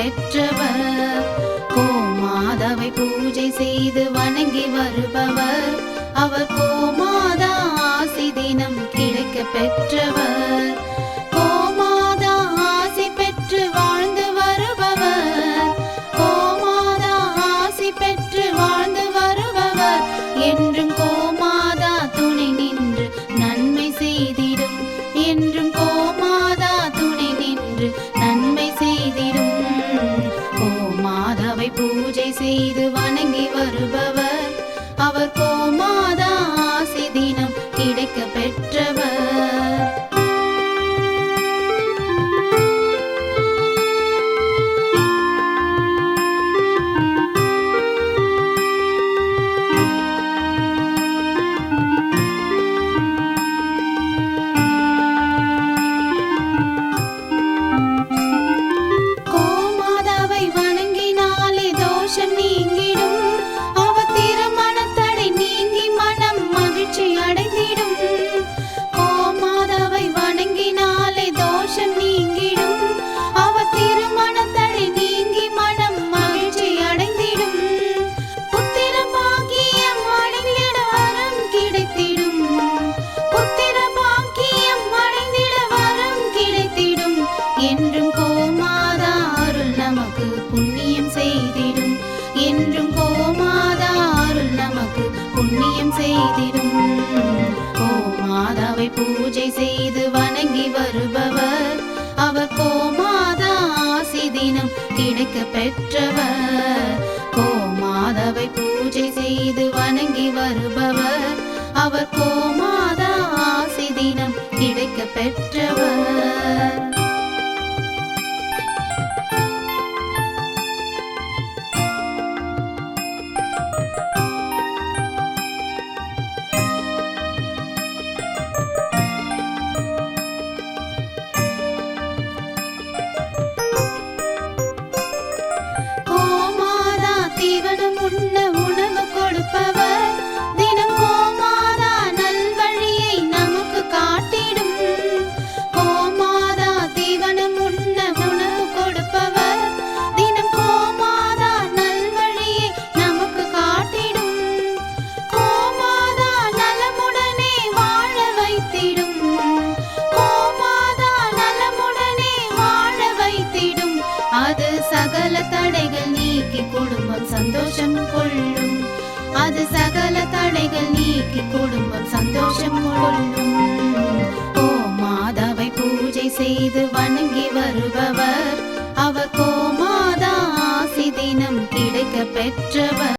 பெற்றவர். கோமாதாவை பூஜை செய்து வணங்கி வருபவர், அவர் கோமாதா ஆசி தினம் கிடைக்க பெற்றவர். கோமாதா ஆசி பெற்று வாழ்ந்து வருபவர், கோமாதா ஆசி பெற்று வாழ்ந்து வருபவர், என்றும் கோமாதா துணை நின்று நன்மை செய்திடும், என்றும் கோமாதா துணை நின்று நன்மை செய்திடும். கோமாதாவை பூஜை செய்து வணங்கி வருபவர், அவர் கோமாதா ஆசி தினம் கிடைக்க பெற்றவர். கோமாதாவை வணங்கினாலே தோஷம் நீங்கிடும், அவர் திருமணத்தடை நீங்கி மனம் மகிழ்ச்சி அடைந்திடும். கோமாதாவை வணங்கினாலே தோஷம் நீங்கிடும், அவர் திருமணத்தடை நீங்கி மனம் மகிழ்ச்சி அடைந்திடும். புத்திர பாக்கியம் அடைந்திட வரம் கிடைத்திடும், புத்திர பாக்கியம் அடைந்திட வரம் கிடைத்திடும். என்றும் கோமாதா அருள் நமக்கு புண்ணியம் செய்திடும், என்றும் கோமாதா அருள் நமக்கு புண்ணியம் செய்திடும். கோமாதாவை பூஜை செய்து வணங்கி வருபவர், அவர் கோமாதா ஆசி தினம் கிடைக்க பெற்றவர். கோமாதாவை பூஜை செய்து வணங்கி வருபவர், அவர் கோமாதா ஆசி தினம் கிடைக்க பெற்றவர். கோமாதா தீவனம் உண்ண உணவு கொடுப்பவர், தினம் கோமாதா நல்வழியை நமக்கு காட்டிடும். கோமாதா தீவனம் உண்ண உணவு கொடுப்பவர், தினம் கோமாதா நல்வழியை நமக்கு காட்டிடும். கோமாதா நலமுடனே வாழ வைத்திடும், கோமாதா நலமுடனே வாழ வைத்திடும். அது சகல தடைகள் நீக்கி குடும்பம் சந்தோஷம் கொள்ளும், அது சகல தடைகள் நீக்கி குடும்பம் சந்தோஷம் கொள்ளும். கோமாதாவை பூஜை செய்து வணங்கி வருபவர், அவர் கோமாதா ஆசி தினம் கிடைக்க பெற்றவர்.